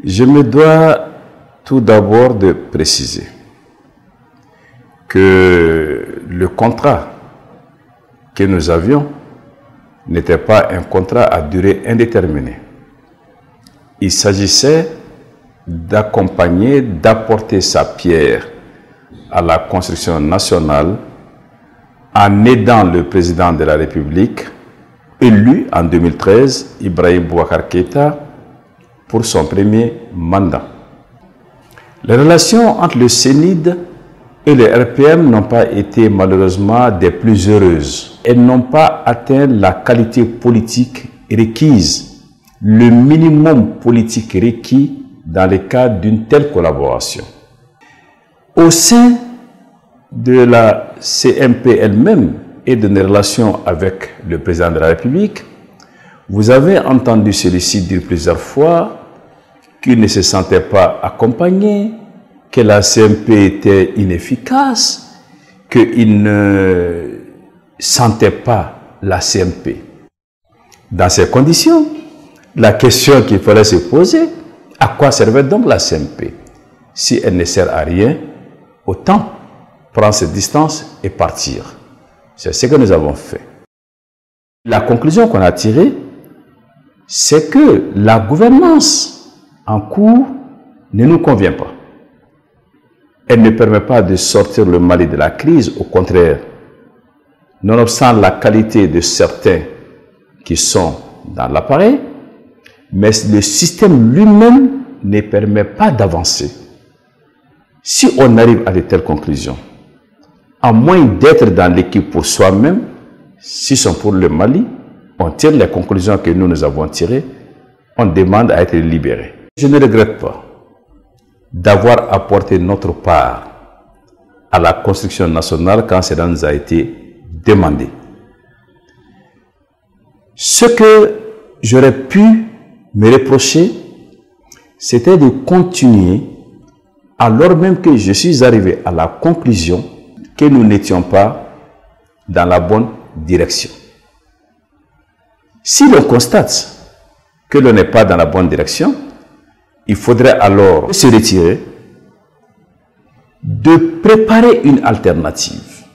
Je me dois tout d'abord de préciser que le contrat que nous avions n'était pas un contrat à durée indéterminée. Il s'agissait d'accompagner, d'apporter sa pierre à la construction nationale en aidant le président de la République, élu en 2013, Ibrahim Boubacar Keïta, pour son premier mandat. Les relations entre le CNID et le RPM n'ont pas été malheureusement des plus heureuses. Elles n'ont pas atteint la qualité politique requise, le minimum politique requis dans le cadre d'une telle collaboration. Au sein de la CMP elle-même et de nos relations avec le président de la République, vous avez entendu celui-ci dire plusieurs fois qu'il ne se sentait pas accompagné, que la CMP était inefficace, qu'il ne sentait pas la CMP. Dans ces conditions, la question qu'il fallait se poser, à quoi servait donc la CMP? Si elle ne sert à rien, autant prendre ses distances et partir. C'est ce que nous avons fait. La conclusion qu'on a tirée, c'est que la gouvernance en cours ne nous convient pas. Elle ne permet pas de sortir le Mali de la crise, au contraire. Nonobstant la qualité de certains qui sont dans l'appareil, mais le système lui-même ne permet pas d'avancer. Si on arrive à de telles conclusions, à moins d'être dans l'équipe pour soi-même, si sont pour le Mali, on tire les conclusions que nous avons tirées, on demande à être libéré. Je ne regrette pas d'avoir apporté notre part à la construction nationale quand cela nous a été demandé. Ce que j'aurais pu me reprocher, c'était de continuer, alors même que je suis arrivé à la conclusion que nous n'étions pas dans la bonne direction. Si l'on constate que l'on n'est pas dans la bonne direction, il faudrait alors se retirer, de préparer une alternative.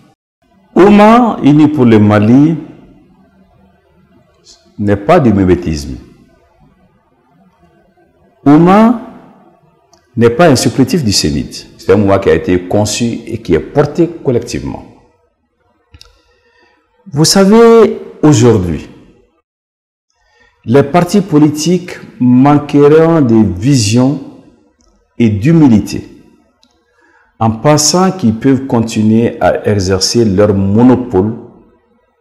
Ouma, uni pour le Mali, n'est pas du mimétisme. Ouma n'est pas un supplétif du CNID. C'est un mouvement qui a été conçu et qui est porté collectivement. Vous savez, aujourd'hui, les partis politiques manqueront de vision et d'humilité en pensant qu'ils peuvent continuer à exercer leur monopole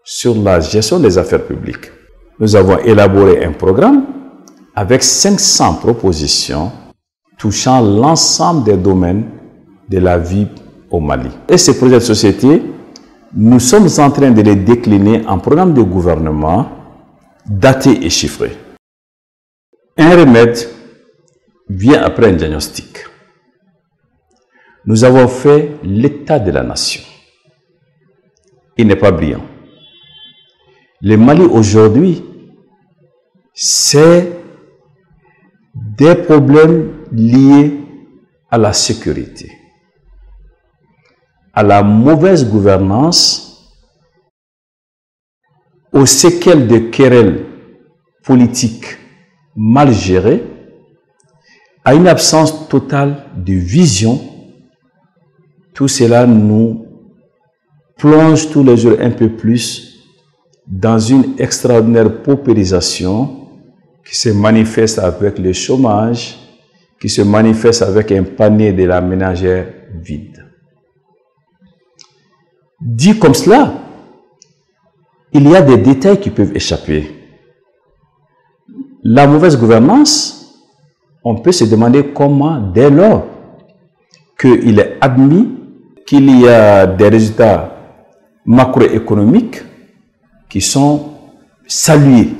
sur la gestion des affaires publiques. Nous avons élaboré un programme avec 500 propositions touchant l'ensemble des domaines de la vie au Mali. Et ces projets de société, nous sommes en train de les décliner en programme de gouvernement daté et chiffré. Un remède vient après un diagnostic. Nous avons fait l'état de la nation. Il n'est pas brillant. Le Mali aujourd'hui, c'est des problèmes liés à la sécurité, à la mauvaise gouvernance, aux séquelles de querelles politiques mal gérées, à une absence totale de vision. Tout cela nous plonge tous les jours un peu plus dans une extraordinaire paupérisation qui se manifeste avec le chômage, qui se manifeste avec un panier de la ménagère vide. Dit comme cela, il y a des détails qui peuvent échapper. La mauvaise gouvernance, on peut se demander comment, dès lors qu'il est admis qu'il y a des résultats macroéconomiques qui sont salués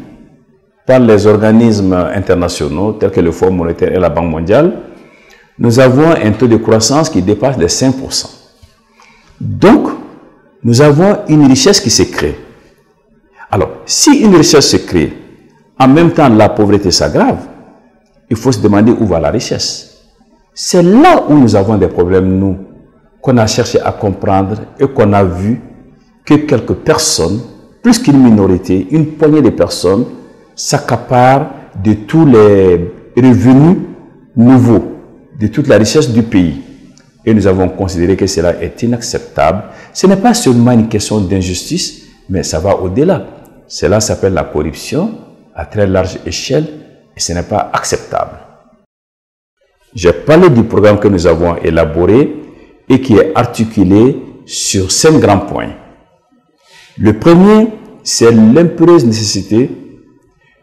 par les organismes internationaux tels que le Fonds monétaire et la Banque mondiale, nous avons un taux de croissance qui dépasse les 5%. Donc, nous avons une richesse qui se crée. Alors, si une richesse se crée, en même temps la pauvreté s'aggrave, il faut se demander où va la richesse. C'est là où nous avons des problèmes, nous, qu'on a cherché à comprendre et qu'on a vu que quelques personnes, plus qu'une minorité, une poignée de personnes, s'accaparent de tous les revenus nouveaux, de toute la richesse du pays. Et nous avons considéré que cela est inacceptable. Ce n'est pas seulement une question d'injustice, mais ça va au-delà. Cela s'appelle la corruption à très large échelle et ce n'est pas acceptable. J'ai parlé du programme que nous avons élaboré et qui est articulé sur 5 grands points. Le premier, c'est l'impérieuse nécessité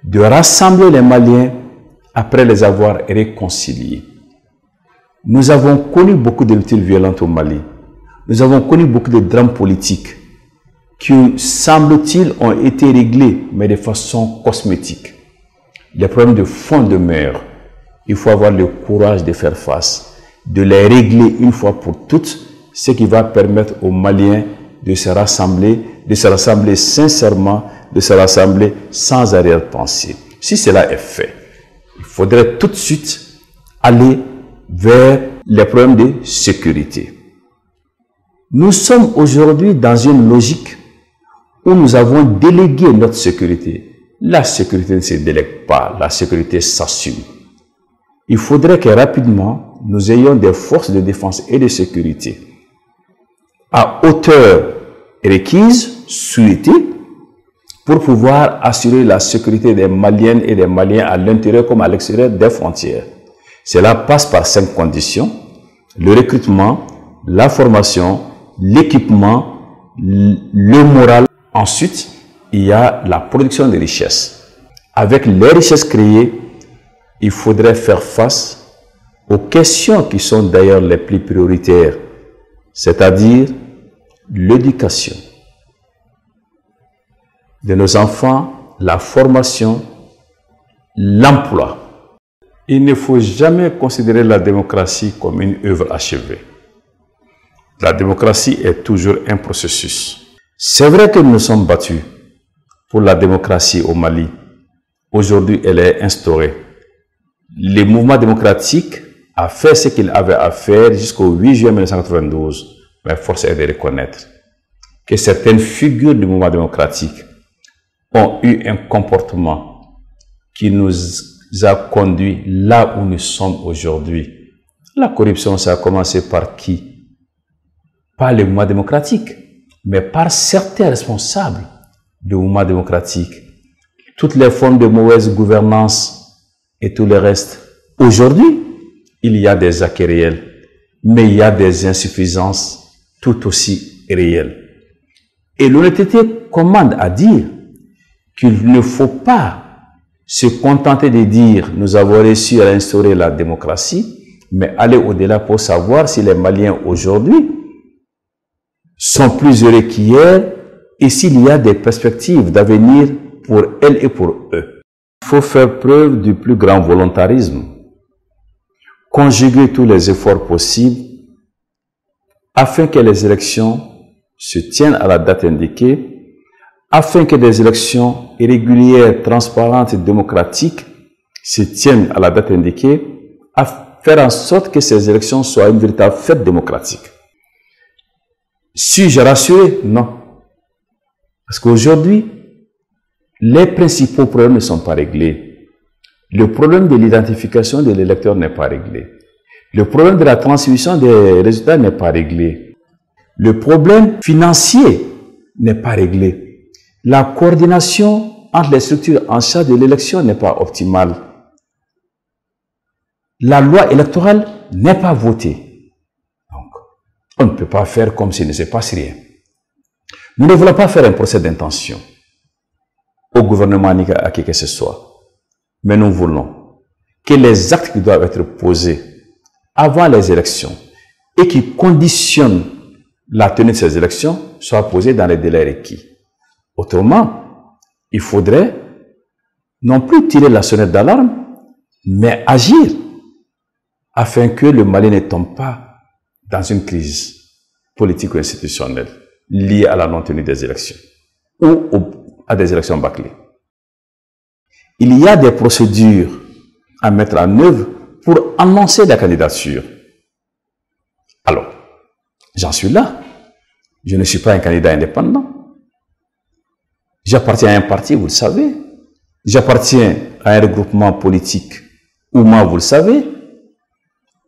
de rassembler les Maliens après les avoir réconciliés. Nous avons connu beaucoup de luttes violentes au Mali. Nous avons connu beaucoup de drames politiques qui, semble-t-il, ont été réglés, mais de façon cosmétique. Les problèmes de fond demeurent. Il faut avoir le courage de faire face, de les régler une fois pour toutes, ce qui va permettre aux Maliens de se rassembler sincèrement, de se rassembler sans arrière-pensée. Si cela est fait, il faudrait tout de suite aller vers les problèmes de sécurité. Nous sommes aujourd'hui dans une logique où nous avons délégué notre sécurité. La sécurité ne se délègue pas, la sécurité s'assume. Il faudrait que rapidement, nous ayons des forces de défense et de sécurité à hauteur requise, souhaitée, pour pouvoir assurer la sécurité des Maliennes et des Maliens à l'intérieur comme à l'extérieur des frontières. Cela passe par 5 conditions: le recrutement, la formation, l'équipement, le moral. Ensuite, il y a la production de richesses. Avec les richesses créées, il faudrait faire face aux questions qui sont d'ailleurs les plus prioritaires, c'est-à-dire l'éducation de nos enfants, la formation, l'emploi. Il ne faut jamais considérer la démocratie comme une œuvre achevée. La démocratie est toujours un processus. C'est vrai que nous nous sommes battus pour la démocratie au Mali. Aujourd'hui, elle est instaurée. Le mouvement démocratique a fait ce qu'il avait à faire jusqu'au 8 juin 1992. Mais force est de reconnaître que certaines figures du mouvement démocratique ont eu un comportement qui nous a conduits là où nous sommes aujourd'hui. La corruption, ça a commencé par qui? Pas le mouvement démocratique, mais par certains responsables du mouvement démocratique. Toutes les formes de mauvaise gouvernance et tout le reste. Aujourd'hui, il y a des acquis réels, mais il y a des insuffisances tout aussi réelles. Et l'honnêteté commande à dire qu'il ne faut pas se contenter de dire nous avons réussi à instaurer la démocratie, mais aller au-delà pour savoir si les Maliens aujourd'hui sont plus heureux qu'hier et s'il y a des perspectives d'avenir pour elles et pour eux. Il faut faire preuve du plus grand volontarisme, conjuguer tous les efforts possibles afin que les élections se tiennent à la date indiquée, afin que des élections régulières, transparentes et démocratiques se tiennent à la date indiquée, à faire en sorte que ces élections soient une véritable fête démocratique. Suis-je rassuré? Non. Parce qu'aujourd'hui, les principaux problèmes ne sont pas réglés. Le problème de l'identification de l'électeur n'est pas réglé. Le problème de la transmission des résultats n'est pas réglé. Le problème financier n'est pas réglé. La coordination entre les structures en charge de l'élection n'est pas optimale. La loi électorale n'est pas votée. Donc, on ne peut pas faire comme s'il ne se passe rien. Nous ne voulons pas faire un procès d'intention au gouvernement ni à qui que ce soit. Mais nous voulons que les actes qui doivent être posés avant les élections et qui conditionnent la tenue de ces élections soient posés dans les délais requis. Autrement, il faudrait non plus tirer la sonnette d'alarme, mais agir afin que le Mali ne tombe pas dans une crise politique ou institutionnelle liée à la non-tenue des élections ou à des élections bâclées. Il y a des procédures à mettre en œuvre pour annoncer la candidature. Alors, j'en suis là. Je ne suis pas un candidat indépendant. J'appartiens à un parti, vous le savez. J'appartiens à un regroupement politique, ou moi, vous le savez.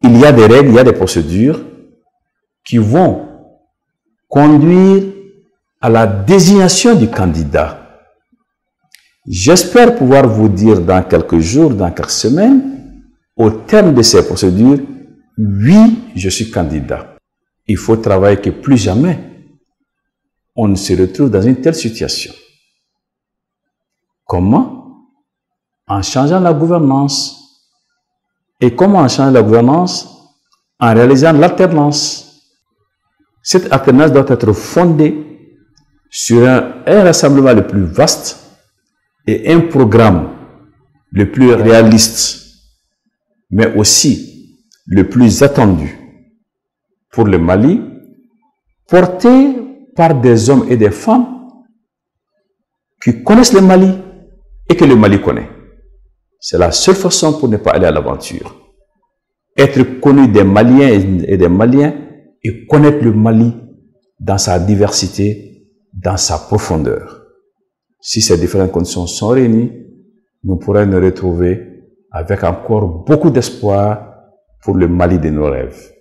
Il y a des règles, il y a des procédures qui vont conduire à la désignation du candidat. J'espère pouvoir vous dire dans quelques jours, dans quelques semaines, au terme de ces procédures, oui, je suis candidat. Il faut travailler que plus jamais on ne se retrouve dans une telle situation. Comment? En changeant la gouvernance. Et comment en changeant la gouvernance? En réalisant l'alternance. Cette alternance doit être fondée sur un rassemblement le plus vaste et un programme le plus réaliste, mais aussi le plus attendu pour le Mali, porté par des hommes et des femmes qui connaissent le Mali et que le Mali connaît. C'est la seule façon pour ne pas aller à l'aventure. Être connu des Maliens et des Maliens et connaître le Mali dans sa diversité, dans sa profondeur. Si ces différentes conditions sont réunies, nous pourrons nous retrouver avec encore beaucoup d'espoir pour le Mali de nos rêves.